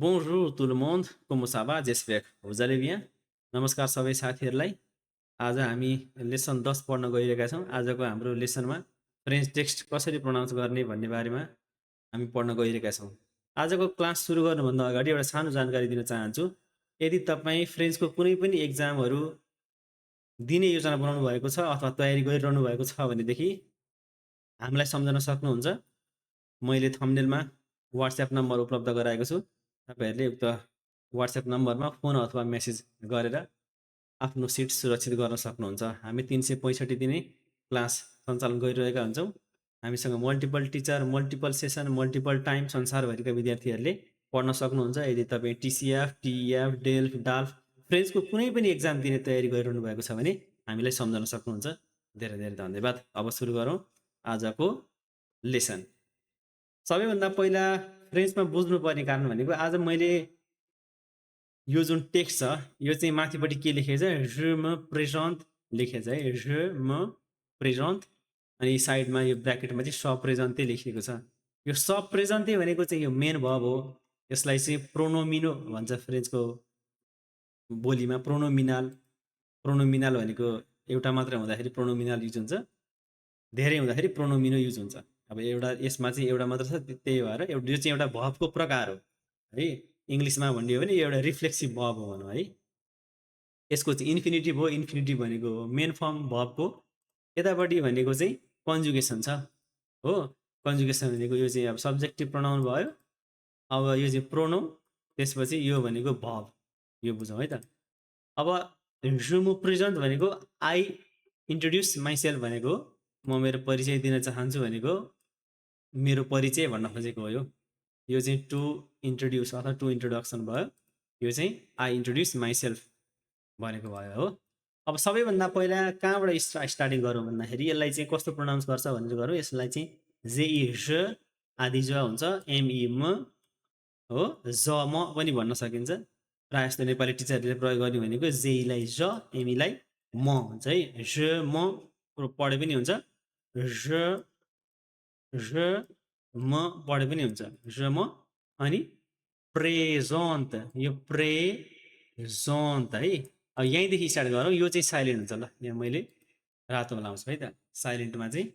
Bonjour tout le monde, comment ça va? J'espère que vous allez bien. नमस्कार सबै साथीहरूलाई। आज हामी लेसन 10 पढ्न गइरहेका छौँ। आजको हाम्रो लेसनमा फ्रेन्च टेक्स्ट कसरी प्रोनाउन्स गर्ने भन्ने बारेमा हामी पढ्न गइरहेका छौँ। आजको क्लास सुरु गर्नुभन्दा अगाडि एउटा सानो जानकारी दिन चाहन्छु। यदि तपाईँ फ्रेन्चको कुनै पनि एक्जामहरू दिने योजना बनाउनु भएको छ अथवा तयारी गरिरहनु भएको छ भनेदेखि हामीलाई सम्झन सक्नुहुन्छ। मैले थम्बनेलमा WhatsApp नम्बर उपलब्ध गराएको छु। तपाईहरुले उक्त WhatsApp नम्बरमा फोन अथवा मेसेज गरेर आफ्नो सिट सुरक्षित गर्न सक्नुहुन्छ। हामी 365 दिनै क्लास सञ्चालन गरिरहेका हुन्छौँ। हामीसँग multiple teacher, multiple session, multiple time संसारभरिका विद्यार्थीहरूले पढ्न सक्नुहुन्छ। यदि तपाईँ TCF, TEF, डेल्फ, डाल्फ फ्रेन्चको कुनै पनि एक्जाम दिने तयारी गरिरहनु भएको छ भने हामीलाई सम्झन सक्नुहुन्छ। धेरै धेरै धन्यवाद। अब सुरु गरौँ आजको लेसन। सबैभन्दा पहिला फ्रेन्चमा बुझ्नुपर्ने कारण भनेको आज मैले यो जुन टेक्स्ट छ यो चाहिँ माथिपट्टि के लेखेको छ je me présente लेखेको छ है je me présente अनि साइडमा यो ब्र्याकेटमा चाहिँ स प्रेजेन्टे लेखिएको छ। यो स प्रेजेन्टे भनेको चाहिँ यो मेन भर्ब हो। यसलाई चाहिँ प्रोनोमिनो भन्छ फ्रेन्चको बोलीमा। प्रोनोमिनल भनेको एउटा मात्र हुँदाखेरि प्रोनोमिनल युज हुन्छ, धेरै हुँदाखेरि प्रोनोमिनो युज हुन्छ। अब एउटा यसमा चाहिँ एउटा मात्र छ, त्यही भएर यो चाहिँ एउटा भर्बको प्रकार हो है। इङ्ग्लिसमा भन्ने हो भने यो एउटा रिफ्लेक्सिभ भर्ब हो भनौँ है। यसको चाहिँ इन्फिनिटिभ हो। इन्फिनिटिभ भनेको मेन फर्म भर्बको। यतापट्टि भनेको चाहिँ कन्जुगेसन छ हो। कन्जुगेसन भनेको यो चाहिँ अब सब्जेक्टिभ प्रोनाउन भयो। अब यो चाहिँ प्रोनाउन, त्यसपछि यो भनेको भर्ब। यो बुझौँ है त। अब je me présente भनेको आई इन्ट्रोड्युस माइसेल्फ भनेको म मेरो परिचय दिन चाहन्छु भनेको मेरो परिचय भन्न खोजेको हो। यो चाहिँ टु इन्ट्रोड्युस अथवा टु इन्ट्रोडक्सन भयो। यो चाहिँ आई इन्ट्रोड्युस माइसेल्फ भनेको भयो हो। अब सबैभन्दा पहिला कहाँबाट स्टार्टिङ गरौँ भन्दाखेरि यसलाई चाहिँ कस्तो प्रोनाउन्स गर्छ भनेर गरौँ। यसलाई चाहिँ जेई ज आदि ज हुन्छ, एमई म हो, ज म पनि भन्न सकिन्छ। प्रायः जस्तो नेपाली टिचरहरूले प्रयोग गर्ने भनेको जेईलाई ज, एमीलाई म हुन्छ है। ज म पढे पनि हुन्छ, ज म पढे पनि हुन्छ, ज म। अनि प्रेजन्ट, यो प्रेजन्ट है। अब यहीँदेखि स्टार्ट गरौँ। यो चाहिँ साइलेन्ट हुन्छ। ल यहाँ मैले रातो लगाउँछु है त। साइलेन्टमा चाहिँ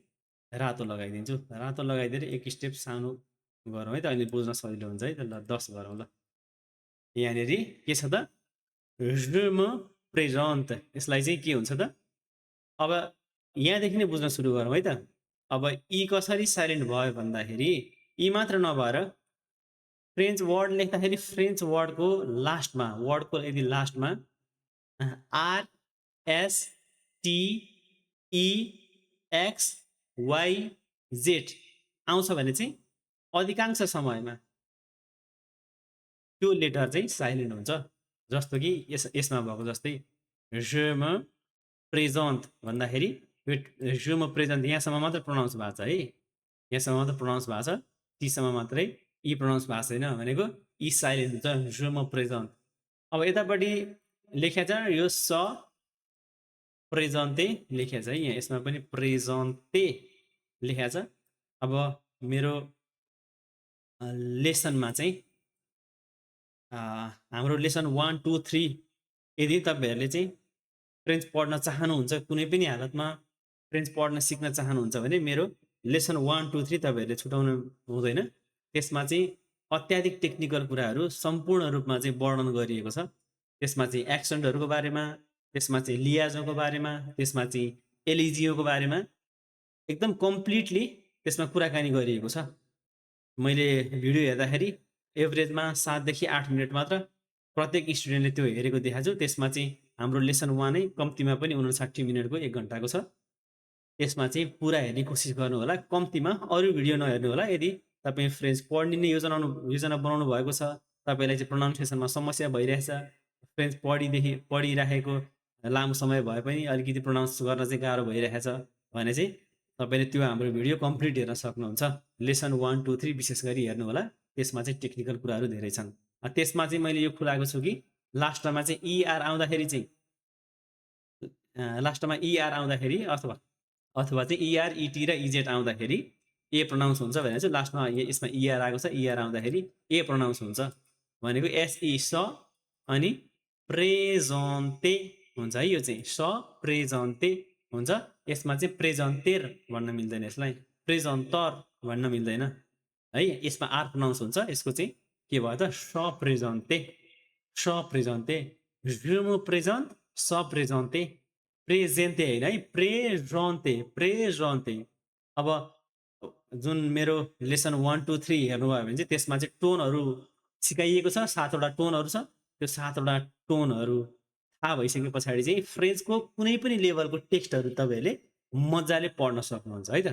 रातो लगाइदिन्छु। रातो लगाइदिएर एक स्टेप सानो गरौँ है त, अहिले बुझ्न सजिलो हुन्छ है त। ल 10 गरौँ। ल यहाँनिर के छ त je me présente। यसलाई चाहिँ के हुन्छ त। अब यहाँदेखि नै बुझ्न सुरु गरौँ है त। अब यी कसरी साइलेन्ट भयो भन्दाखेरि यी मात्र नभएर फ्रेन्च वर्ड लेख्दाखेरि फ्रेन्च वर्डको लास्टमा, वर्डको यदि लास्टमा R S T E X Y Z आउँछ भने चाहिँ अधिकांश समयमा त्यो लेटर चाहिँ साइलेन्ट हुन्छ। जस्तो कि यसमा भएको जस्तै je me présente भन्दाखेरि je me présente यहाँसम्म मात्र प्रोनाउन्स भएको छ है। यहाँसम्म मात्र प्रोनाउन्स भएको छ, तीसम्म मात्रै यी प्रोनाउन्स भएको छैन भनेको यी साइलेन्ट हुन्छ। je me présente। अब यतापट्टि लेखेको छ यो स प्रेजेन्टे लेखेको छ है। यहाँ यसमा पनि प्रेजेन्टे लेखेको छ। अब मेरो लेसनमा चाहिँ हाम्रो लेसन 1, 2, 3 यदि तपाईहरुले चाहिँ फ्रेन्च पढ्न चाहनुहुन्छ, कुनै पनि हालतमा फ्रेन्च पढ्न सिक्न चाहनुहुन्छ भने मेरो लेसन 1, 2, 3 तपाईहरुले छुटाउनु हुँदैन। त्यसमा चाहिँ अत्याधिक टेक्निकल कुराहरू सम्पूर्ण रूपमा चाहिँ वर्णन गरिएको छ। त्यसमा चाहिँ एक्सेन्टहरूको बारेमा, त्यसमा चाहिँ लियाजोको बारेमा, त्यसमा चाहिँ एलइजिओको बारेमा एकदम कम्प्लिटली त्यसमा कुराकानी गरिएको छ। मैले भिडियो हेर्दाखेरि एभरेजमा 7 देखि 8 मिनेट मात्र प्रत्येक स्टुडेन्टले त्यो हेरेको देखाछु। त्यसमा चाहिँ हाम्रो लेसन 1 नै कम्तीमा पनि 59 मिनेटको 1 घण्टाको छ। त्यसमा चाहिँ पुरा हेर्ने कोसिस गर्नु होला, कम्तीमा अरू भिडियो नहेर्नु होला। यदि तपाईँ फ्रेन्च पढ्ने योजना बनाउनु भएको छ, तपाईलाई चाहिँ प्रोनाउन्सिएसनमा समस्या भइरहेछ, फ्रेन्च पढिराखेको लामो समय भए पनि अलिकति प्रोनाउन्स गर्न चाहिँ गाह्रो भइरहेछ भने चाहिँ तपाईले त्यो हाम्रो भिडियो कम्प्लिट हेर्न सक्नुहुन्छ। लेसन 1, 2, 3 विशेष गरी हेर्नु होला। त्यसमा चाहिँ टेक्निकल कुराहरू धेरै छन्। त्यसमा चाहिँ मैले यो खुलाएको छु कि लास्टमा चाहिँ ER आउँदाखेरि चाहिँ लास्टमा ER आउँदाखेरि अथवा चाहिँ ER, ET र EZ आउँदाखेरि ए प्रोनाउन्स हुन्छ भने चाहिँ लास्टमा यसमा ER आएको छ, ER आउँदाखेरि ए प्रोनाउन्स हुन्छ भनेको एसई स अनि प्रेजन्ते हुन्छ है। यो चाहिँ स प्रेजन्ते हुन्छ। यसमा चाहिँ प्रेजन्तेर भन्न मिल्दैन, यसलाई प्रेजन्तर भन्न मिल्दैन है। यसमा आर प्रोनाउन्स हुन्छ। यसको चाहिँ के भयो त स प्रेजन्ते, स प्रेजन्ते, जुमो प्रेजन्ट स प्रेजन्ते, प्रेजेन्ते होइन है, प्रेजन्ते, प्रेजन्ते। अब जुन मेरो लेसन 1 2 3 हेर्नुभयो भने चाहिँ त्यसमा चाहिँ टोनहरू सिकाइएको छ, 7वटा टोनहरू छ। त्यो 7वटा टोनहरू थाहा भइसके पछाडि चाहिँ फ्रेन्चको कुनै पनि लेभलको टेक्स्टहरू तपाईँहरूले मजाले पढ्न सक्नुहुन्छ है त।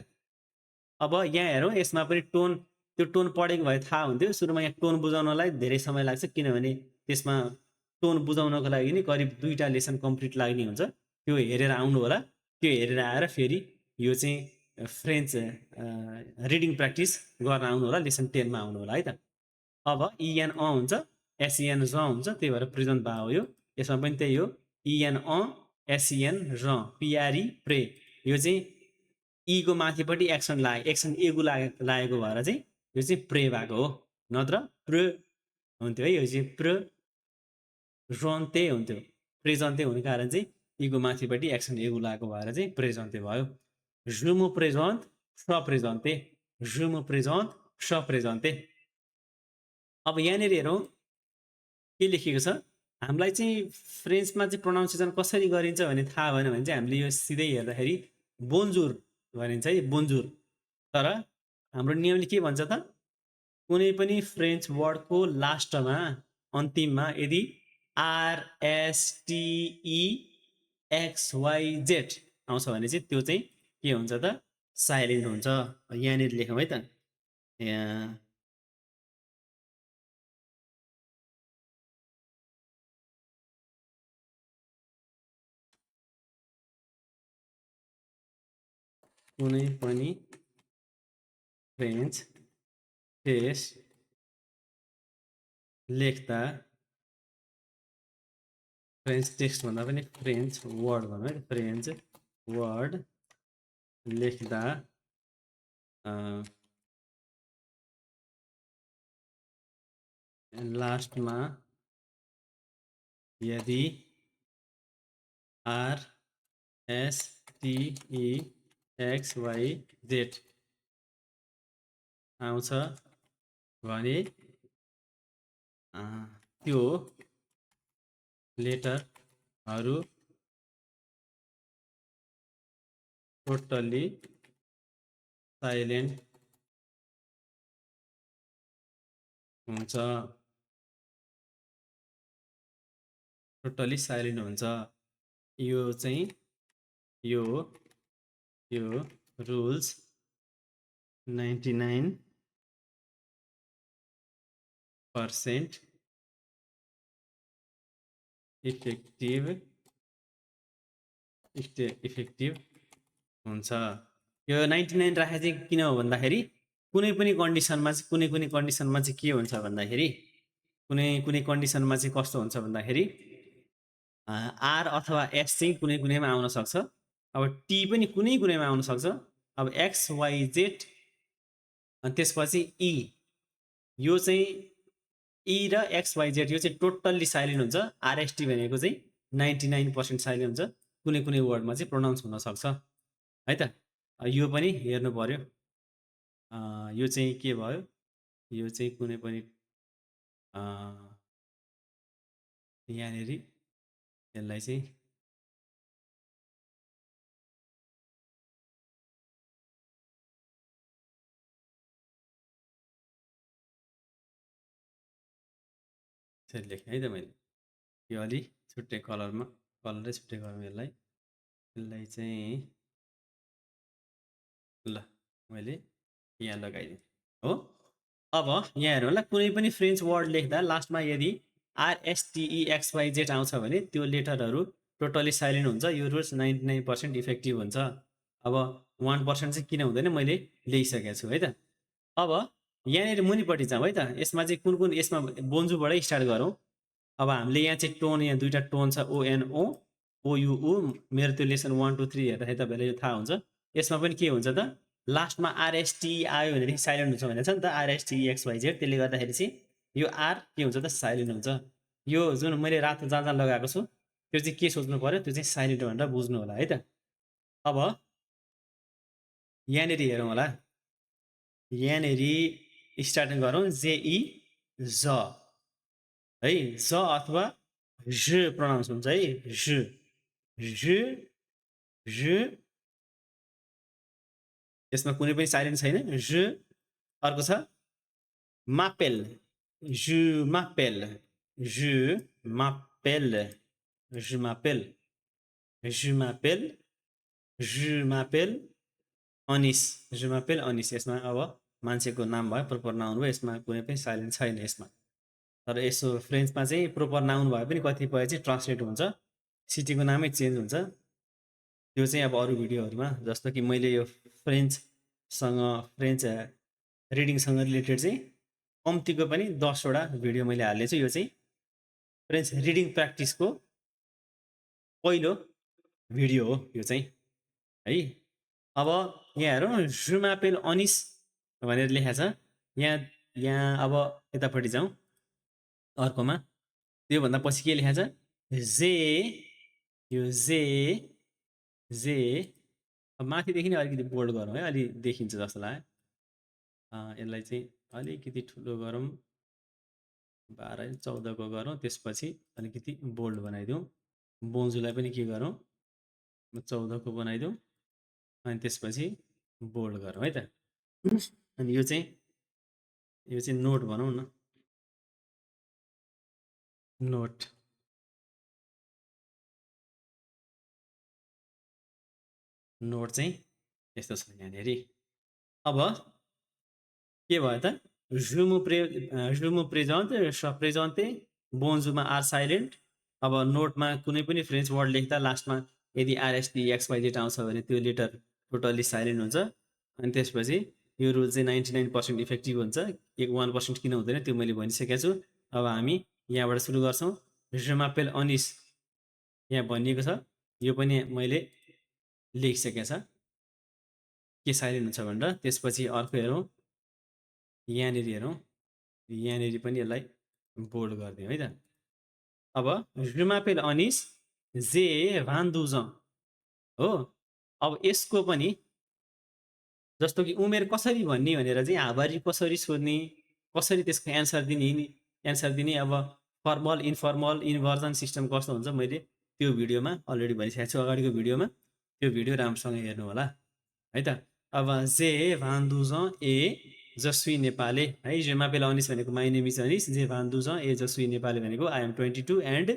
अब यहाँ हेरौँ, यसमा पनि टोन, त्यो टोन पढेको भए थाहा हुन्थ्यो। सुरुमा यहाँ टोन बुझाउनलाई धेरै समय लाग्छ, किनभने त्यसमा टोन बुझाउनको लागि नि करिब 2टा लेसन कम्प्लिट लाग्ने हुन्छ। त्यो हेरेर आउनु होला। त्यो हेरेर आएर फेरि यो चाहिँ फ्रेन्च रिडिङ प्र्याक्टिस गर्न आउनु होला, लेसन 10मा आउनु होला है त। अब इएन अ हुन्छ, एसइएन ज हुन्छ, त्यही भएर प्रेजेन्ट भयो यो। यसमा पनि त्यही हो, इएन अ एसइएन र पिआरई प्रे। यो चाहिँ ईको माथिपट्टि एक्सन एक्सन एगु लागेको भएर चाहिँ यो चाहिँ प्रे भएको हो, नत्र प्र हुन्थ्यो है। यो चाहिँ प्रेजन्ते हुन्थ्यो। प्रेजन्ते हुने कारण चाहिँ ईको माथिपट्टि एक्सन एगु लागेको भएर चाहिँ प्रेजन्ते भयो। जुमो प्रेजन्ट स प्रेजन्ते, जुमो प्रेजन्ट स प्रेजन्ते। अब यहाँनिर हेरौँ के लेखेको छ। हामीलाई चाहिँ फ्रेन्चमा चाहिँ प्रोनाउन्सिएसन कसरी गरिन्छ भन्ने थाहा भएन भने चाहिँ हामीले यो सिधै हेर्दाखेरि बोन्जुर भनिन्छ है, बोन्जुर। तर हाम्रो नियमले के भन्छ त, कुनै पनि फ्रेन्च वर्डको लास्टमा, अन्तिममा यदि RSTEXYZ आउँछ भने चाहिँ त्यो चाहिँ के हुन्छ त, साइलेन्ट हुन्छ। यहाँनिर लेखौँ है त, यहाँ कुनै पनि फ्रेन्च टेक्स्ट लेख्दा, फ्रेन्च टेक्स्ट भन्दा पनि फ्रेन्च वर्ड भनौँ है, फ्रेन्च वर्ड लेख्दा लास्टमा यदि RSTEXYZ आउँछ भने त्यो लेटरहरू टोटल्ली साइलेन्ट हुन्छ, टोटल्ली साइलेन्ट हुन्छ। यो चाहिँ यो रुल्स 99% इफेक्टिभ हुन्छ। यो 99 राखे चाहिँ किन हो भन्दाखेरि कुनै पनि कन्डिसनमा चाहिँ के हुन्छ भन्दाखेरि, कुनै कन्डिसनमा चाहिँ कस्तो हुन्छ भन्दाखेरि आर अथवा एस चाहिँ कुनैमा आउन सक्छ। अब टी पनि कुनैमा आउन सक्छ। अब XYZ अनि त्यसपछि ई, यो चाहिँ ई र XYZ यो चाहिँ टोटल्ली साइलेन्ट हुन्छ। RST भनेको चाहिँ 99% साइलेन्ट हुन्छ। कुनै वर्डमा चाहिँ प्रोनाउन्स हुन सक्छ है त। यो पनि हेर्नु पर्यो। यो चाहिँ के भयो, यो चाहिँ कुनै पनि यहाँनिर यसलाई चाहिँ यसरी लेखेँ है त मैले। यो अलि छुट्टै कलरमा, कलरै छुट्टै गरौँ यसलाई चाहिँ ल मैले यहाँ लगाइदिएँ हो। अब यहाँ हेर्नु होला, कुनै पनि फ्रेन्च वर्ड लेख्दा लास्टमा यदि RSTEXYZ आउँछ भने त्यो लेटरहरू टोटली साइलेन्ट हुन्छ। यो रुल्स 99% इफेक्टिभ हुन्छ। अब 1% चाहिँ किन हुँदैन मैले लेखिसकेको छु है त। अब यहाँनिर मुनिपट्टि जाउँ है त। यसमा चाहिँ कुन यसमा बोन्जुबाटै स्टार्ट गरौँ। अब हामीले यहाँ चाहिँ टोन, यहाँ 2टा टोन छ, ONO OUU। मेरो त्यो लेसन 1 2 3 हेर्दाखेरि तपाईँलाई यो थाहा हुन्छ। यसमा पनि के हुन्छ त, लास्टमा RST आयो भनेदेखि साइलेन्ट हुन्छ भनेको छ नि त, RSTEXYZ। त्यसले गर्दाखेरि चाहिँ यो आर के हुन्छ त साइलेन्ट हुन्छ। यो जुन मैले रातो जहाँ जहाँ लगाएको छु त्यो चाहिँ के सोच्नु पर्यो, त्यो चाहिँ साइलेन्ट भनेर बुझ्नु होला है त। अब यहाँनिर हेरौँ होला, यहाँनिर स्टार्टिङ गरौँ जेई ज है, ज अथवा ज प्रोनाउन्स हुन्छ है, ज ज ज, यसमा कुनै पनि साइलेन्ट छैन, ज। अर्को छ मापेल, je m'appelle, je m'appelle, je m'appelle, je m'appelle, je m'appelle Anis, je m'appelle Anis. यसमा अब मान्छेको नाम भयो, प्रोपर नाउन भयो, यसमा कुनै पनि साइलेन्ट छैन यसमा। तर यसो फ्रेन्चमा चाहिँ प्रोपर नाउन भए पनि कतिपय चाहिँ ट्रान्सलेट हुन्छ, सिटीको नामै चेन्ज हुन्छ। त्यो चाहिँ अब अरू भिडियोहरूमा, जस्तो कि मैले यो फ्रेन्च रिडिङसँग रिलेटेड चाहिँ कम्तीको पनि 10 वटा भिडियो मैले हाल्ने छु। यो चाहिँ फ्रेन्च रिडिङ प्र्याक्टिसको पहिलो भिडियो हो यो चाहिँ है। अब यहाँ हेरौँ, je m'appelle अनिस भनेर लेखेको छ। यहाँ अब यतापट्टि जाउँ अर्कोमा, त्योभन्दा पछि के लेखेको छ, जे, यो जे जे। अब माथिदेखि नै अलिकति बोल्ड गरौँ है, अलि देखिन्छ जस्तो लाग्यो। यसलाई चाहिँ अलिकति ठुलो गरौँ, 12-14 को गरौँ, त्यसपछि अलिकति बोल्ड बनाइदिउँ। बोन्जुलाई पनि के गरौँ, 14 को बनाइदिउँ, अनि त्यसपछि बोल्ड गरौँ है त। अनि यो चाहिँ नोट भनौँ न, नोट नोट चाहिँ यस्तो छ यहाँनिर। अब के भयो त, जुमु प्रेजेन्ट प्रेजेन्टे बोन्जुमा आर साइलेन्ट। अब नोटमा कुनै पनि फ्रेन्च वर्ड लेख्दा लास्टमा यदि आरएसटी एक्सवाइजेड आउँछ भने त्यो लेटर टोटल्ली साइलेन्ट हुन्छ। अनि त्यसपछि यो रुल चाहिँ 99% इफेक्टिभ हुन्छ, 1% किन हुँदैन त्यो मैले भनिसकेको छु। अब हामी यहाँबाट सुरु गर्छौँ। je m'appelle अनिस यहाँ भनिएको छ, यो पनि मैले लेखिसकेको छ के साइलेन्ट हुन्छ भनेर। त्यसपछि अर्को हेरौँ, यहाँनिर हेरौँ, यहाँनिर पनि यसलाई बोल्ड गरिदिउँ है त। अब je m'appelle अनिस जे भान्दुजं हो। अब यसको पनि जस्तो कि उमेर कसरी भन्ने भनेर चाहिँ हावारी कसरी सोध्ने, कसरी त्यसको एन्सर दिने, अब फर्मल इन्फर्मल इन्भर्जन सिस्टम कस्तो हुन्छ मैले त्यो भिडियोमा अलरेडी भनिसकेको छु, अगाडिको भिडियोमा। त्यो भिडियो राम्रोसँग हेर्नु होला है त। अब जे भान्दुजं ए जसुई नेपाले है, जे m'appelle अनिस भनेको माई नेम इज अनिस, जे भान्दुजं ए जसुई नेपाली भनेको I am 22 and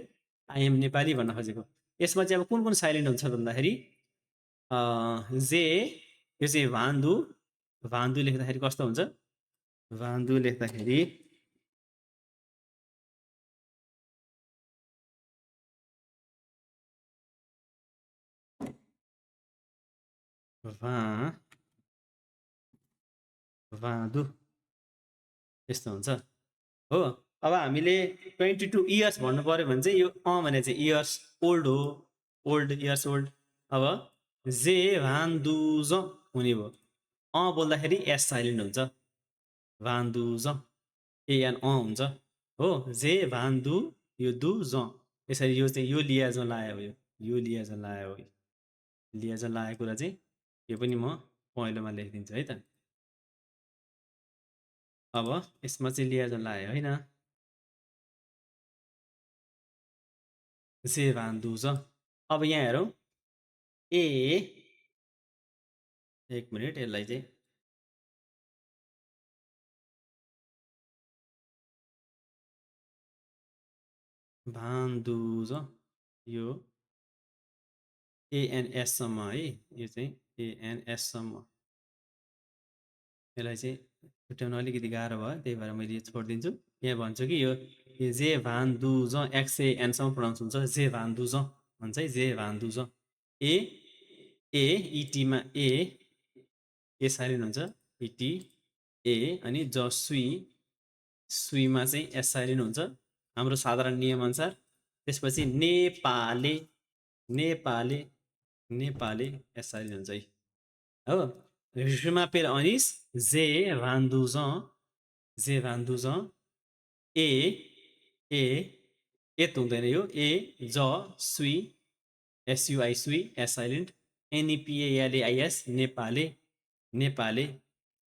I am Nepali भन्न खोजेको। यसमा चाहिँ अब कुन कुन साइलेन्ट हुन्छ भन्दाखेरि, जे यो चाहिँ भान्दु, भान्दु लेख्दाखेरि कस्तो हुन्छ, भान्दु लेख्दाखेरि भाँदु यस्तो हुन्छ हो। अब हामीले 22 इयर्स भन्नु पर्यो भने चाहिँ यो भने चाहिँ इयर्स ओल्ड हो, ओल्ड इयर्स ओल्ड। अब जे भान्दुज हुने भयो, बोल्दाखेरि एस साइलेन्ट हुन्छ, भान्दुज एएन हुन्छ हो। जे भान्दु यो दु ज, यसरी यो चाहिँ यो लियाजन लायो, यो लियाजन लायो, लियाजन लागेको कुरा चाहिँ यो पनि म पहिलोमा लेखिदिन्छु है त। अब यसमा चाहिँ लियाजन लायो होइन, जे भान्दुज। अब यहाँ हेरौँ, ए एक मिनट यसलाई चाहिँ भान्दुज, यो एएनएससम्म है, यो चाहिँ एएनएससम्म, यसलाई चाहिँ छुट्याउन अलिकति गाह्रो भयो, त्यही भएर मैले यो छोडिदिन्छु। यहाँ भन्छु कि यो जे भान्दुज एक्सएएनसम्म प्रोनाउन्स हुन्छ, जे भान्दुज भन्छ है, जे भान्दुज। ए ए इटीमा ए साइलेन्ट हुन्छ, इटी ए। अनि जसुई, सुईमा चाहिँ एस साइलेन्ट हुन्छ हाम्रो साधारण नियमअनुसार। त्यसपछि नेपाले, नेपाले, नेपाले एस साइलेन्ट हुन्छ है हो। je m'appelle अनिस जे भान्दुजं, जे भान्दुजं ए ए एत हुँदैन यो ए ज सुई एसयुआई सुई एस साइलेन्ट एनइपिएएलएआइएस नेपाले नेपाले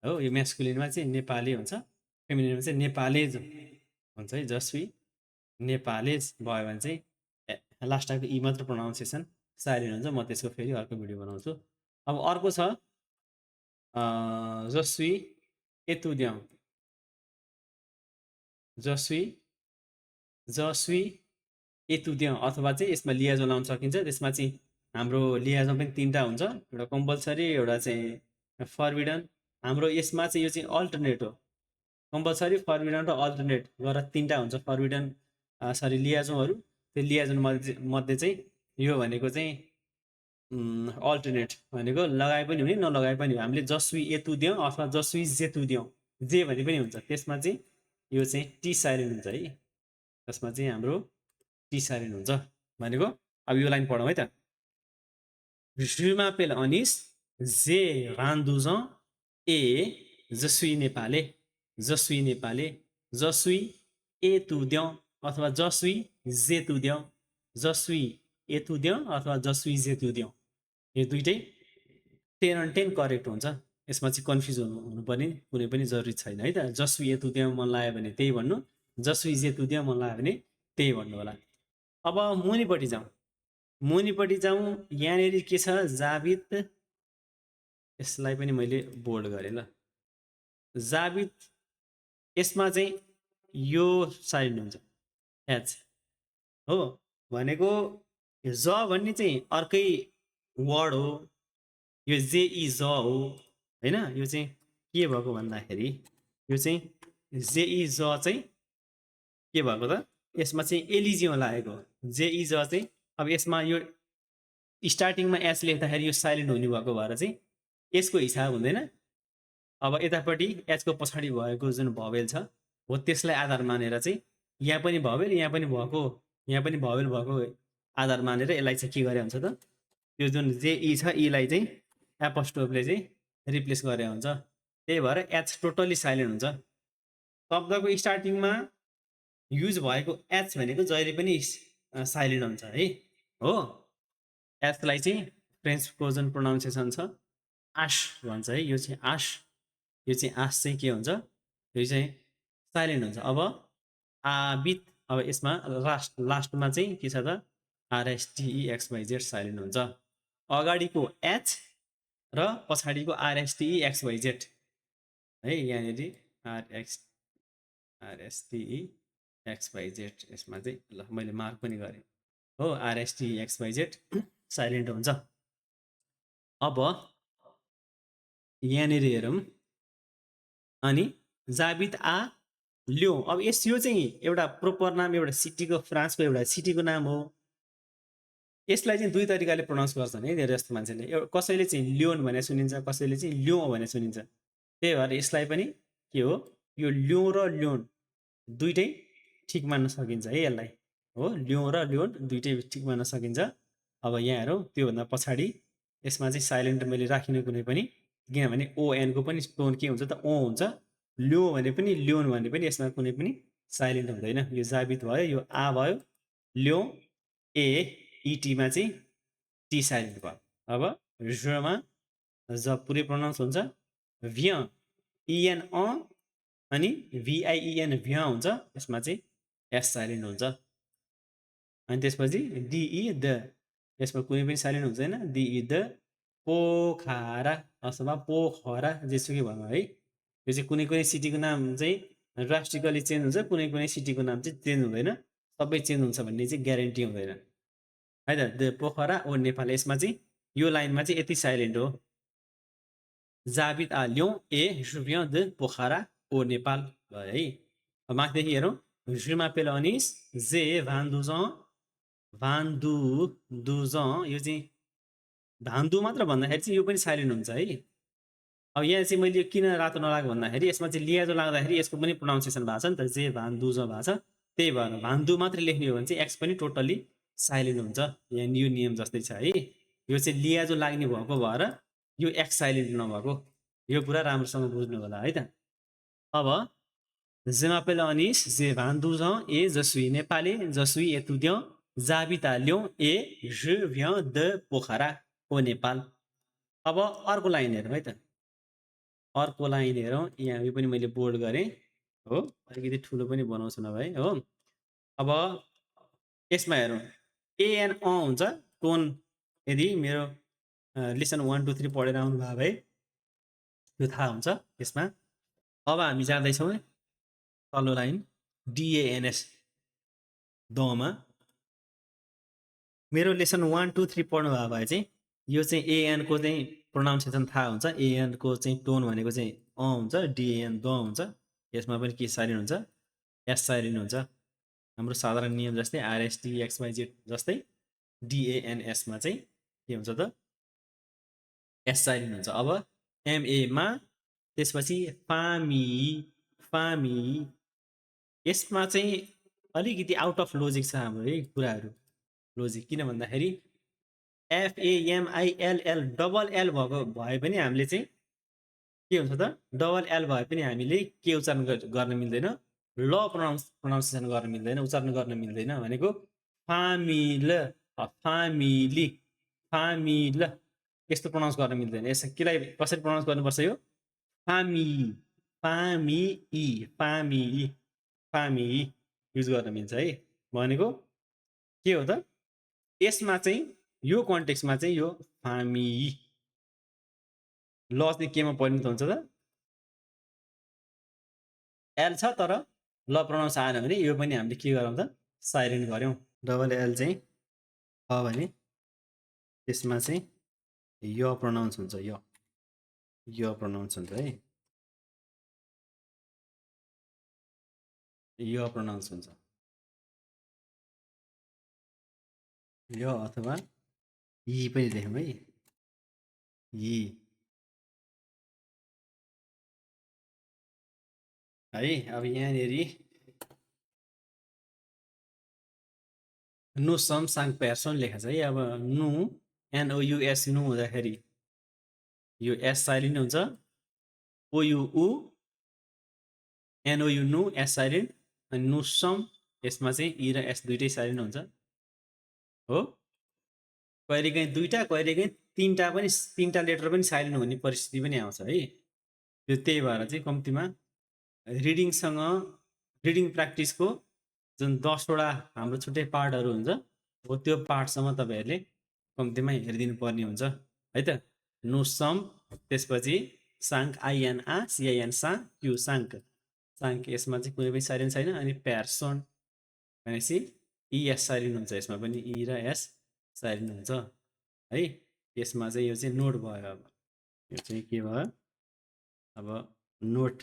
हो यो म्यास्कुलिनमा चाहिँ नेपाले हुन्छ फेमिनिनमा चाहिँ नेपालेज हुन्छ है जसुई नेपालेज भयो भने चाहिँ लास्टको ई मात्र प्रोनाउन्सिएसन साइलेन्ट हुन्छ म त्यसको फेरि अर्को भिडियो बनाउँछु अब अर्को छ जसुई एतुद्याउ जसुई जसुई एतुद्याउ अथवा चाहिँ यसमा लियाजो लाउन सकिन्छ त्यसमा चाहिँ हाम्रो लियाजो पनि तीनटा हुन्छ एउटा कम्पलसरी एउटा चाहिँ फर्बिडन हाम्रो यसमा चाहिँ यो चाहिँ अल्टरनेट हो कम्पलसरी फर्बिडन र अल्टरनेट गरेर तीनटा हुन्छ फर्बिडन सरी लियाजोहरू त्यो लियाजो मध्ये चाहिँ यो भनेको चाहिँ अल्टरनेट भनेको लगाए पनि हुने नलगाए पनि हो हामीले जसुई एतु दियौँ अथवा जसुई जेतु दियौँ जे भने पनि हुन्छ त्यसमा चाहिँ यो चाहिँ टी साइलेन्ट हुन्छ है त्यसमा चाहिँ हाम्रो टी साइलेन्ट हुन्छ भनेको अब यो लाइन पढौँ है त Je m'appelle Anis, j'ai 22 ans et je suis népalais. Je suis népalais. Je suis étudiant अथवा je suis étudiant. Je suis étudiant अथवा je suis étudiant. यो दुइटै 10 on 10 करेक्ट हुन्छ यसमा चाहिँ कन्फ्युज हुनुपर्ने कुनै पनि जरुरी छैन है त जसुई एतुद्याउ मन लाग्यो भने त्यही भन्नु जसुई जेतुद्याउ मन लाग्यो भने त्यही भन्नु होला अब मुनिपट्टि जाउँ मुनिपट्टि जाउँ यहाँनिर के छ जाबित यसलाई पनि मैले बोल्ड गरेँ ल जाबित यसमा चाहिँ यो साइलेन्ट हुन्छ एच हो भनेको ज भन्ने चाहिँ अर्कै वर्ड हो यो जेई ज हो हैन यो चाहिँ के भएको भन्दाखेरि यो चाहिँ जेई ज चाहिँ के भएको त यसमा चाहिँ एलिजिओ लागेको जेई ज चाहिँ अब यसमा यो स्टार्टिङमा एच लेख्दाखेरि यो साइलेन्ट हुने भएको भएर चाहिँ यसको हिसाब हुँदैन अब यतापट्टि एचको पछाडि भएको जुन भवेल छ हो त्यसलाई आधार मानेर चाहिँ यहाँ पनि भवेल यहाँ पनि भवेल भएको आधार मानेर यसलाई चाहिँ के गरे हुन्छ त यो जुन जेई छ ईलाई चाहिँ एपोस्ट्रोफले चाहिँ रिप्लेस गरे हुन्छ त्यही भएर एच टोटल्ली साइलेन्ट हुन्छ शब्दको स्टार्टिङमा युज भएको एच भनेको जहिले पनि साइलेन्ट हुन्छ है हो एचलाई चाहिँ फ्रेन्चको जुन प्रोनाउन्सिएसन छ आश भन्छ है यो चाहिँ आश यो चाहिँ आश चाहिँ के हुन्छ यो चाहिँ साइलेन्ट हुन्छ अब आबित अब यसमा लास्टमा चाहिँ के छ त आरएसटिई साइलेन्ट हुन्छ अगाडिको एच र पछाडिको आरएसटिई है यहाँनिर आरएसटिई यसमा चाहिँ ल मैले मार्क पनि गरेँ हो आरएसटिई साइलेन्ट हुन्छ अब यहाँनिर हेरौँ अनि जाबित आ ल्यो अब यो चाहिँ एउटा प्रोपर नाम एउटा सिटीको फ्रान्सको एउटा सिटीको नाम हो यसलाई चाहिँ दुई तरिकाले प्रोनाउन्स गर्छन् है धेरै जस्तो मान्छेले कसैले चाहिँ ल्योन भने सुनिन्छ कसैले चाहिँ ल्यो भने सुनिन्छ त्यही भएर यसलाई पनि के हो यो ल्यो र ल्योन दुइटै ठिक मान्न सकिन्छ है यसलाई हो ल्यो र ल्योन दुइटै ठिक मान्न सकिन्छ अब यहाँ हेरौँ त्योभन्दा पछाडि यसमा चाहिँ साइलेन्ट मैले राखिनँ कुनै पनि किनभने ओएनको पनि टोन के हुन्छ त ओ हुन्छ ल्यो भने पनि ल्योन भने पनि यसमा कुनै पनि साइलेन्ट हुँदैन यो जाबित भयो यो आ भयो ल्यो ए इटीमा चाहिँ टी साइलेन्ट भयो अब मा ज पुरै प्रोनाउन्स हुन्छ भ्य इएन अ अनि भिआइइएन भ्य हुन्छ यसमा चाहिँ एस साइलेन्ट हुन्छ अनि त्यसपछि डिई द यसमा कुनै पनि साइलेन्ट हुँदैन डिई द पोखरा अथवा पोखरा जेसुकै भनौँ है यो चाहिँ कुनै कुनै सिटीको नाम चाहिँ ड्रास्टिकली चेन्ज हुन्छ कुनै कुनै सिटीको नाम चाहिँ चेन्ज हुँदैन सबै चेन्ज हुन्छ भन्ने चाहिँ ग्यारेन्टी हुँदैन है त द पोखरा ओ नेपाल यसमा चाहिँ यो लाइनमा चाहिँ यति साइलेन्ट हो जाबित आ ल्यों ए जुभियन द पोखरा ओ नेपाल भयो है माथिदेखि हेरौँ जुमा पेलोनिस जे भान्दुजन यो चाहिँ भान्दु मात्र भन्दाखेरि चाहिँ यो पनि साइलेन्ट हुन्छ है अब यहाँ चाहिँ मैले किन रातो नलाग्यो भन्दाखेरि यसमा चाहिँ लियाजो लाग्दाखेरि यसको पनि प्रोनाउन्सिएसन भएको छ नि त जे भान्दुज भएको छ त्यही भएर भान्दु मात्रै लेख्ने हो भने चाहिँ एक्स पनि टोटल्ली साइलेन्ट हुन्छ यहाँ यो नियम जस्तै छ है यो चाहिँ लियाजो लाग्ने भएको भएर यो एक्स साइलेन्ट नभएको यो कुरा राम्रोसँग बुझ्नु होला है त अब Je m'appelle Anis, j'ai 22 ans et je suis Nepali, je suis étudiant, j'habite à Lyon et je viens de Pokhara au Nepal. अब अर्को लाइन हेरौँ है त। अर्को लाइन हेरौँ, यहाँ यो पनि मैले बोल्ड गरेँ हो, अलिकति ठुलो पनि बनाउँछु नभए हो। अब यसमा हेरौँ, एएन अ हुन्छ टोन, यदि मेरो लेसन 1 2 3 पढेर आउनु भयो भए त्यो थाहा हुन्छ यसमा। अब हामी जाँदैछौँ तल्लो लाइन डिएएनएस दमा। मेरो लेसन 1 2 3 पढ्नु भयो भए चाहिँ यो चाहिँ एएनको चाहिँ प्रोनाउन्सिएसन थाहा हुन्छ। एएनको चाहिँ टोन भनेको चाहिँ अ हुन्छ, डिएएन द हुन्छ। यसमा पनि के साइलेन्ट हुन्छ, एस साइलेन्ट हुन्छ। हाम्रो साधारण नियम जस्तै आरएसटी एक्सवाइजेड जस्तै डिएएनएसमा चाहिँ के हुन्छ त, एस साइलेन्ट हुन्छ। अब एमएमा त्यसपछि फामी फामी, यसमा चाहिँ अलिकति आउट अफ लोजिक छ हाम्रो है कुराहरू। लोजिक किन भन्दाखेरि एफएएमआइएलएल डबल एल भएको भए पनि हामीले चाहिँ के हुन्छ त, डबल एल भए पनि हामीले के उच्चारण गर्न मिल्दैन, ल प्रोनाउन्सिएसन गर्न मिल्दैन, उच्चारण गर्न मिल्दैन। भनेको फामिल, फामिली, फामिल यस्तो प्रोनाउन्स गर्न मिल्दैन। यस केलाई कसरी प्रोनाउन्स गर्नुपर्छ, यो फामी, फामी, फामी, फामी युज गर्न मिल्छ है। भनेको के हो त, यसमा चाहिँ यो कन्टेक्स्टमा चाहिँ यो फामी ल चाहिँ केमा परिणत हुन्छ त, एल छ तर ल प्रोनाउन्स आएन भने यो पनि हामीले के गरौँ त, साइलेन्ट गऱ्यौँ। डबल एल चाहिँ छ भने त्यसमा चाहिँ य प्रोनाउन्स हुन्छ, य प्रोनाउन्स हुन्छ है, य प्रोनाउन्स हुन्छ। य अथवा यी पनि लेखौँ है, यी है। अब यहाँनेरि नु सम साङ पेर्सन लेखा छ है। अब नु एनओयुएस नु हुँदाखेरि यो एस साइलेन्ट हुन्छ, ओयुउ एनओयु नु एस साइलेन्ट, अनि नु सम यसमा चाहिँ इ र एस दुइटै साइलेन्ट हुन्छ हो। कहिलेकाहीँ दुईटा कहिलेकाहीँ तिनवटा लेटर पनि साइलेन्ट हुने परिस्थिति पनि आउँछ है। त्यो त्यही भएर चाहिँ कम्तीमा रिडिङसँग, रिडिङ प्र्याक्टिसको जुन 10वटा हाम्रो छुट्टै पार्टहरू हुन्छ हो, त्यो पार्टसम्म तपाईँहरूले कम्तीमा हेरिदिनु पर्ने हुन्छ है त। नु सम, त्यसपछि साङ्क आइएनआ सिआइएन सा क्यु साङ्क, साङ्क यसमा चाहिँ कुनै पनि साइलेन्ट छैन। अनि पेर्सन भनेपछि इएस साइलेन्ट हुन्छ, यसमा पनि इ र एस साइलेन्ट हुन्छ है। यसमा चाहिँ यो चाहिँ नोट भयो। अब यो चाहिँ के भयो, अब नोट,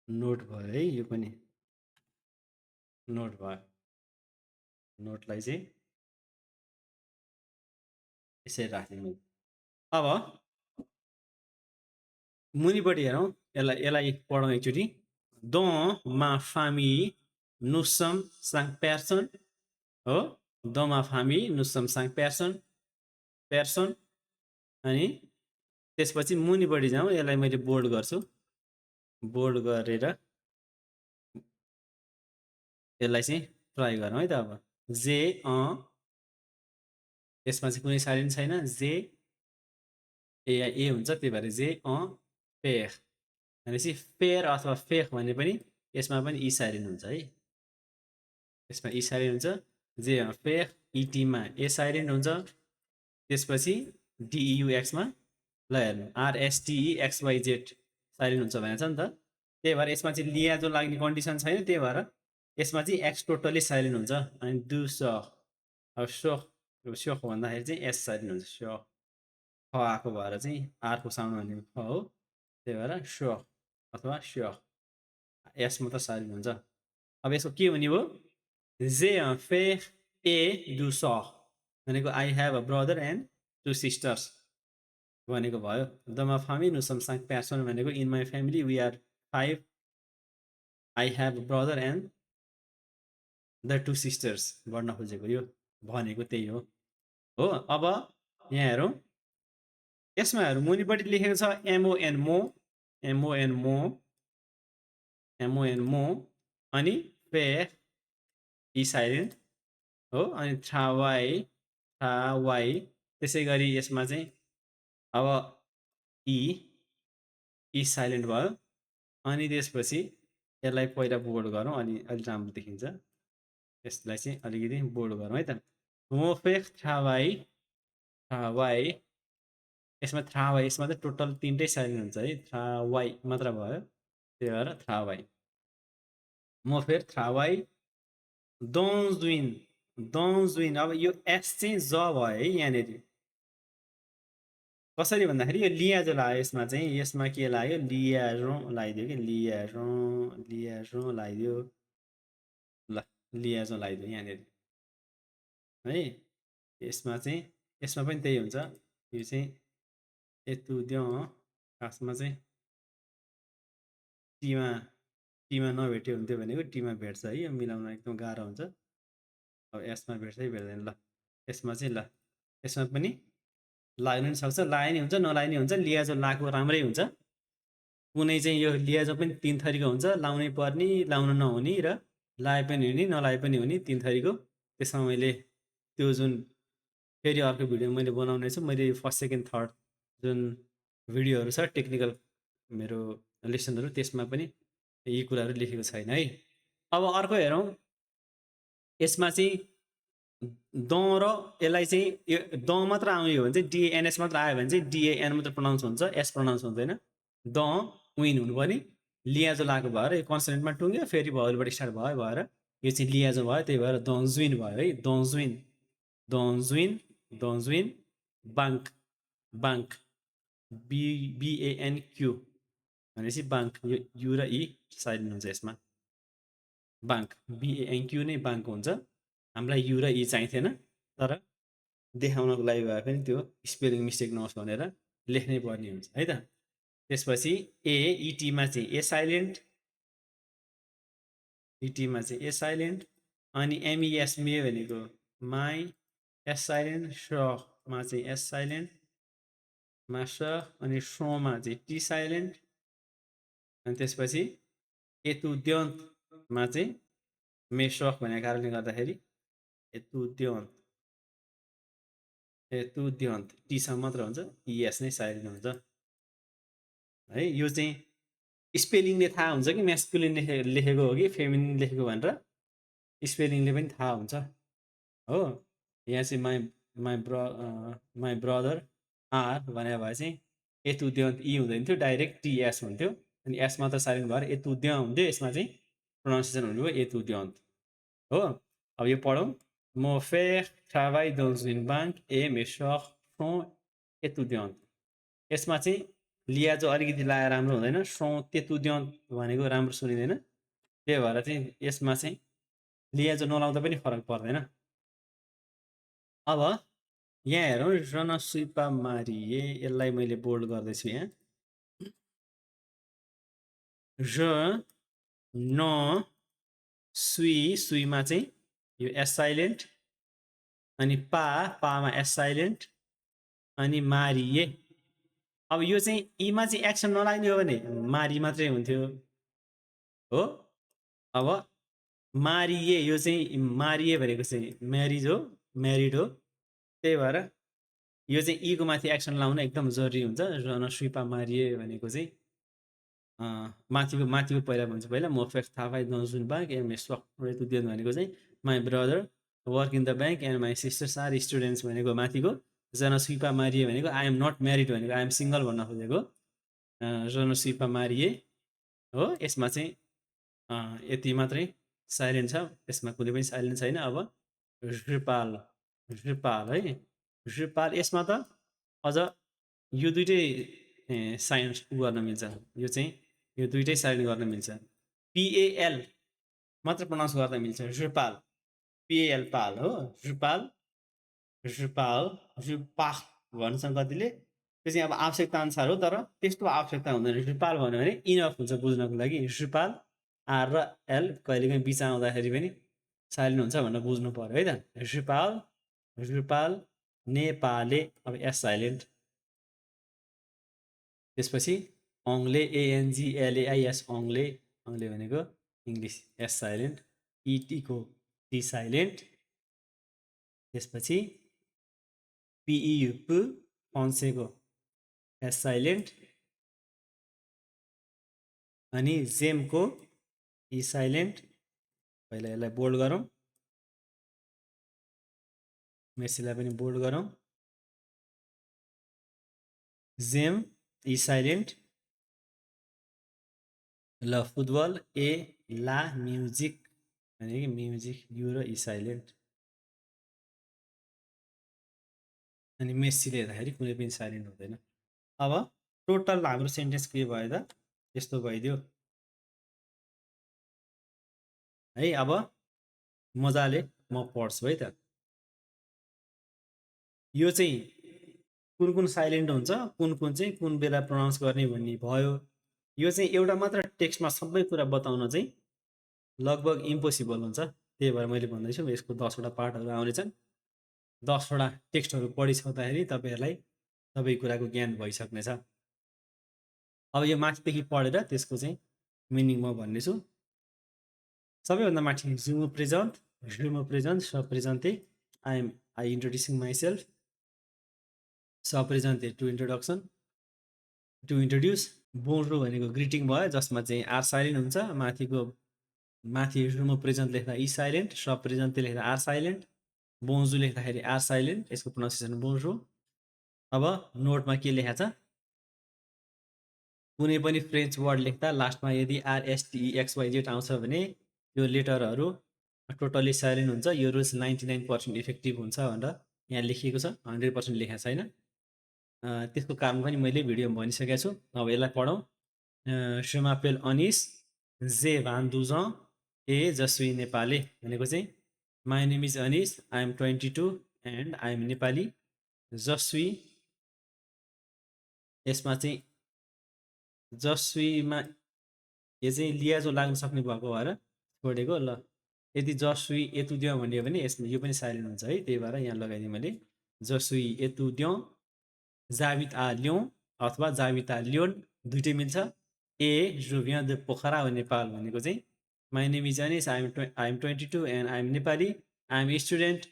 नोट भयो है, यो पनि नोट भयो। नोटलाई चाहिँ यसरी राख्दिनु। अब मुनिपट्टि हेरौँ, यसलाई पढौँ एकचोटि। Dans ma famille, nous sommes 5 personnes हो। Dans ma famille, nous sommes 5 personnes, personnes। अनि त्यसपछि मुनिपट्टि जाउँ, यसलाई मैले बोल्ड गर्छु, बोल्ड गरेर यसलाई चाहिँ ट्राई गरौँ है त। अब जे यसमा चाहिँ कुनै साइलेन्ट छैन, जे ए हुन्छ, त्यही भएर जे पेर भनेपछि फेयर अथवा फेख भने पनि यसमा पनि इ साइलेन्ट हुन्छ है, यसमा इ साइलेन्ट हुन्छ। जे फेख इटीमा ए साइलेन्ट हुन्छ। त्यसपछि डियुएक्समा ल हेर्नु आरएसटिई एक्सवाइजेड साइलेन्ट हुन्छ भनेको छ नि त। त्यही भएर यसमा चाहिँ लिया जो लाग्ने कन्डिसन छैन, त्यही भएर यसमा चाहिँ एक्स टोटल्ली साइलेन्ट हुन्छ। अनि दु स, अब सोख, सोख भन्दाखेरि चाहिँ एस साइलेन्ट हुन्छ, सोख ख आएको भएर चाहिँ आरको साउन्ड भनेको ख हो, त्यही भएर सोख अथवा सोख एस मात्र साइलेन्ट हुन्छ। अब यसको के हुने भयो, जे फे ए डु स भनेको I have a brother and 2 sisters भनेको भयो। दमा फामी नु सम 5 पर्सन भनेको in my family we are 5, I have a brother and the 2 sisters भन्न खोजेको यो भनेको त्यही हो हो। अब यहाँ हेरौँ, यसमा हेरौँ मुनिपट्टि लेखेको छ एमओएन मो, एमओएन मो MON मो, अनि फेख ई साइलेन्ट हो, अनि थावाई त्यसै गरी यसमा चाहिँ अब ई ई साइलेन्ट भयो। अनि त्यसपछि यसलाई पहिला बोल्ड गरौँ, अनि अलिक राम्रो देखिन्छ। यसलाई चाहिँ अलिकति बोल्ड गरौँ है त। मोफेक थावाई यसमा थावाई, यसमा चाहिँ टोटल 3टै साइलेन्ट हुन्छ है, थावाई मात्र भयो, त्यही भएर थावाई। मोफेर थावाई दोङ्जुइन। अब यो एस चाहिँ ज भयो है यहाँनिर। कसरी भन्दाखेरि यो लियाजो लाग्यो यसमा चाहिँ, यसमा के लाग्यो लियाजों लगाइदियो कि लियाजों लगाइदियो। ल लियाजों लगाइदियो यहाँनिर है। यसमा चाहिँ यसमा पनि त्यही हुन्छ। यो चाहिँ एतुद्यो खासमा चाहिँ टीमा नभेट्यो हुन्थ्यो भनेको टीमा भेट्छ है, यो मिलाउन एकदम गाह्रो हुन्छ। अब यसमा भेट्छ है भेट्दैन। ल यसमा चाहिँ ल यसमा पनि लाग्नु पनि सक्छ, लाए नि हुन्छ नलाए नि हुन्छ। लियाजो लगाएको राम्रै हुन्छ। कुनै चाहिँ यो लियाजो पनि 3 थरीको हुन्छ, लाउनै पर्ने, लाउन नहुने र लाए पनि हुने नलाए पनि हुने, 3 थरीको। त्यसमा मैले त्यो जुन फेरि अर्को भिडियो मैले बनाउने छु, मैले फर्स्ट सेकेन्ड थर्ड जुन भिडियोहरू छ टेक्निकल मेरो लेसनहरू, त्यसमा पनि यी कुराहरू लेखेको छैन है। अब अर्को हेरौँ, यसमा चाहिँ द र यसलाई चाहिँ यो द मात्र आउने हो भने चाहिँ डिएनएस मात्र आयो भने चाहिँ डिएएन मात्र प्रोनाउन्स हुन्छ, एस प्रोनाउन्स हुँदैन। द विन हुनु पर्ने, लियाजो लागेको भएर यो कन्सनेन्टमा टुङ्ग्यो, फेरि भएलबाट स्टार्ट भयो भएर यो चाहिँ लियाजो भयो, त्यही भएर दङ्जुइन भयो है। दङ्जुइन बाङ्क BANQ भनेपछि बाङ्क, यो यु र ई साइलेन्ट हुन्छ यसमा। बाङ्क BANQ नै बाङ्क हुन्छ। हामीलाई यु र ई चाहिँथेन, तर देखाउनको लागि भए पनि त्यो स्पेलिङ मिस्टेक नहोस् भनेर लेख्नै पर्ने हुन्छ है त। त्यसपछि इटीमा चाहिँ ए साइलेन्ट, इटीमा चाहिँ ए साइलेन्ट, अनि MES मे भनेको माई एस साइलेन्ट, समा चाहिँ एस साइलेन्ट, स, अनि सोमा चाहिँ टी साइलेन्ट, अनि त्यसपछि एतुद्यन्तमा चाहिँ मेसक भनेको कारणले गर्दाखेरि एतुद्यन्त टीसम्म मात्र हुन्छ, ES नै साइलेन्ट हुन्छ है। यो चाहिँ स्पेलिङले थाहा हुन्छ कि म्यास्कुलिन लेखेको हो कि फेमिनिन लेखेको भनेर स्पेलिङले पनि थाहा हुन्छ हो। यहाँ चाहिँ माई ब्रदर आर भने भए चाहिँ एतुद्यन्त ई हुँदैन थियो, डाइरेक्ट TS हुन्थ्यो, अनि एस मात्र साइलेन्ट भएर एतुद्य हुन्थ्यो। यसमा चाहिँ प्रोनाउन्सिएसन हुनुभयो एतुद्यन्त हो। अब यो पढौँ, Mon frère travaille dans une banque et mes soeurs sont étudiantes। यसमा चाहिँ लियाजो अलिकति लाएर राम्रो हुँदैन, तेतुद्यन्त भनेको राम्रो सुनिँदैन, त्यही भएर चाहिँ यसमा चाहिँ लियाजो नलाउँदा पनि फरक पर्दैन। अब यहाँ हेरौँ, रन सुइपा मारिए, यसलाई मैले बोल्ड गर्दैछु यहाँ। र न सुईमा चाहिँ यो एस साइलेन्ट, अनि पामा एस साइलेन्ट, अनि मारिए। अब यो चाहिँ ईमा चाहिँ एक्सन नलाग्ने हो भने मारी मात्रै हुन्थ्यो हो। अब मारिए, यो चाहिँ मारिए भनेको चाहिँ म्यारिज हो, म्यारिड हो, त्यही भएर यो चाहिँ ईको माथि एक्सन लाउन एकदम जरुरी हुन्छ। रन सुइपा मारिए भनेको चाहिँ माथिको पहिला भन्छु, पहिला म फेक्स थाहा पाइ जुन ब्याङ्क एन्ड माई सक्दियो भनेको चाहिँ my brother work in the bank and my sisters are students भनेको माथिको। जन सुइपा मारिए भनेको आई एम नट म्यारिड भनेको आई एम सिङ्गल भन्न खोजेको। जन सुइपा मारिए हो, यसमा चाहिँ यति मात्रै साइलेन्ट छ, यसमा कुनै पनि साइलेन्ट छैन। अब ऋपाल है, ऋपाल, यसमा त अझ यो दुइटै साइन्स गर्न मिल्छ, यो चाहिँ यो दुइटै साइलेन्ट गर्न मिल्छ। PAL मात्र प्रोनाउन्स गर्न मिल्छ, ऋपाल, PAL पाल हो, ऋपाल ऋपाल भन्छन् कतिले, त्यो चाहिँ अब आवश्यकता अनुसार हो, तर त्यस्तो आवश्यकता हुँदैन। ऋपाल भन्यो भने इनफ हुन्छ बुझ्नको लागि। ऋपाल आर र एल कहिलेकाहीँ बिचमा आउँदाखेरि पनि साइलेन्ट हुन्छ भनेर बुझ्नु पर्यो है त। ऋपाल नेपाले, अब एस साइलेन्ट। त्यसपछि अङ्ले ANGLAIS अङ्ले, अङ्ले भनेको इङ्ग्लिस एस साइलेन्ट, इटीको टी साइलेन्ट, त्यसपछि पिइयु पु फन्सेको एस साइलेन्ट, अनि जेमको ई साइलेन्ट। पहिला यसलाई बोल्ड गरौँ, मेर्सीलाई पनि बोल्ड गरौँ। जेम ई साइलेन्ट, ल फुटबल ए ला म्युजिक भनेको म्युजिक यु र ई साइलेन्ट, अनि मेस्सीले हेर्दाखेरि कुनै पनि साइलेन्ट हुँदैन। अब टोटल हाम्रो सेन्टेन्स के भयो त, यस्तो भइदियो है। अब मजाले म पढ्छु है त। यो चाहिँ कुन कुन साइलेन्ट हुन्छ, कुन चाहिँ कुन बेला प्रोनाउन्स गर्ने भन्ने भयो। यो चाहिँ एउटा मात्र टेक्स्टमा सबै कुरा बताउन चाहिँ लगभग इम्पोसिबल हुन्छ। त्यही भएर मैले भन्दैछु यसको 10वटा पार्टहरू आउनेछन्। 10वटा टेक्स्टहरू पढिसक्दाखेरि तपाईँहरूलाई सबै कुराको ज्ञान भइसक्नेछ। अब यो माथिदेखि पढेर त्यसको चाहिँ मिनिङ म भन्नेछु। सबैभन्दा माथि जुमो प्रेजेन्ट स प्रेजेन्टे आई इन्ट्रोड्युसिङ माइसेल्फ, स प्रेजेन्टे टु इन्ट्रोड्युस। बोन्जो भनेको ग्रिटिङ भयो, जसमा चाहिँ आर साइलेन्ट हुन्छ। माथि जुमो प्रेजेन्ट लेख्दा ई साइलेन्ट, स प्रेजेन्टे लेख्दा आर साइलेन्ट, बोन्जो लेख्दाखेरि आर साइलेन्ट, यसको प्रोनाउन्सिएसन बोन्जो। अब नोटमा के लेखा छ, कुनै पनि फ्रेन्च वर्ड लेख्दा लास्टमा यदि आरएसटिइएक्सवाइजेड आउँछ भने यो लेटरहरू टोटल्ली साइलेन्ट हुन्छ। यो रुल्स 99% इफेक्टिभ हुन्छ भनेर यहाँ लेखिएको छ, 100% लेखेको छैन। त्यसको कारण पनि मैले भिडियोमा भनिसकेको छु। अब यसलाई पढौँ। Je m'appelle Anis, j'ai 22 ans et je suis Nepali भनेको चाहिँ My name is Anis, I am 22 and I am Nepali. Je suis, यसमा चाहिँ जसुईमा यो चाहिँ लियाजो लाग्न सक्ने भएको भएर छोडेको। ल यदि जसुई एतुद्यौँ भन्यो भने यसमा यो पनि साइलेन्ट हुन्छ है, त्यही भएर यहाँ लगाइदिएँ मैले। जसुई एतुद्यौँ, जावित आ ल्यों अथवा जावित आ ल्योन दुइटै मिल्छ। ए जो viens de पोखरा हो नेपाल भनेको चाहिँ my name is Anis, I am 22 and I am Nepali, I am student,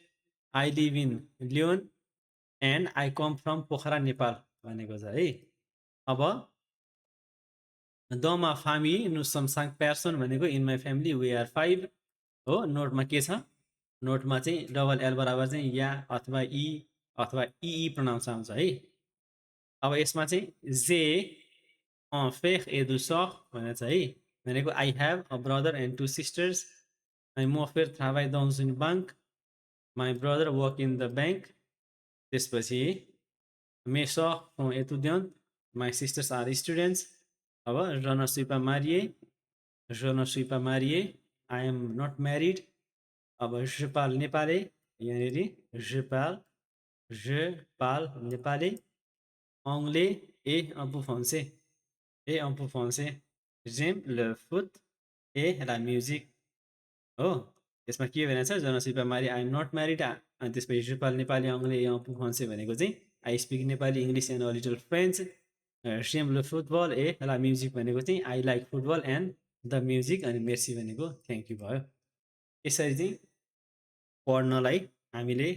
I live in Lyon and I come from Pokhara Nepal भनेको छ है। अब दमा फामी नुसम 5 पर्सन भनेको in my family we are 5 हो। नोटमा के छ, नोटमा चाहिँ डबल एल बराबर चाहिँ या अथवा ई अथवा इई प्रोनाउन्स आउँछ है। अब यसमा चाहिँ जे फेख एदु सख भनेको छ है, भनेको I have a brother and 2 sisters, my मोफेर थाबाई दङ्स इन ब्याङ्क, my brother work in the bank. त्यसपछि मेस एतुद्यौँ, माई सिस्टर्स आर स्टुडेन्ट्स। अब je ne suis pas marié, I am not married। अब je parle नेपाली, यहाँनिर je parle Nepali. anglais et un peu français, j'aime le foot et la musique हो। यसमा के भनेको छ, je ne suis pas marié, I am not married, अनि त्यसपछि je parle Nepali, anglais et un peu français भनेको चाहिँ I speak Nepali, English and a little French। j'aime le football et la musique भनेको चाहिँ I like football and the music, अनि mercy भनेको thank you भयो। यसरी चाहिँ पढ्नलाई हामीले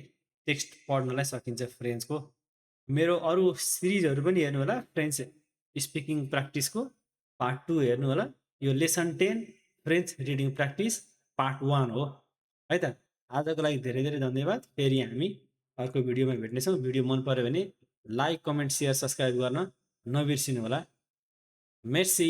टेक्स्ट पढ्नलाई सकिन्छ फ्रेन्चको। मेरो अरू सिरिजहरू पनि हेर्नु होला, फ्रेन्च स्पिकिङ प्र्याक्टिसको पार्ट 2 हेर्नु होला। यो lesson 10 French reading practice part 1 हो है त। आजको लागि धेरै धेरै धन्यवाद। फेरि हामी अर्को भिडियोमा भेट्नेछौँ। भिडियो मन पर्यो भने लाइक, कमेन्ट, सेयर, सब्सक्राइब गर्न नबिर्सिनु होला। मेर्सी।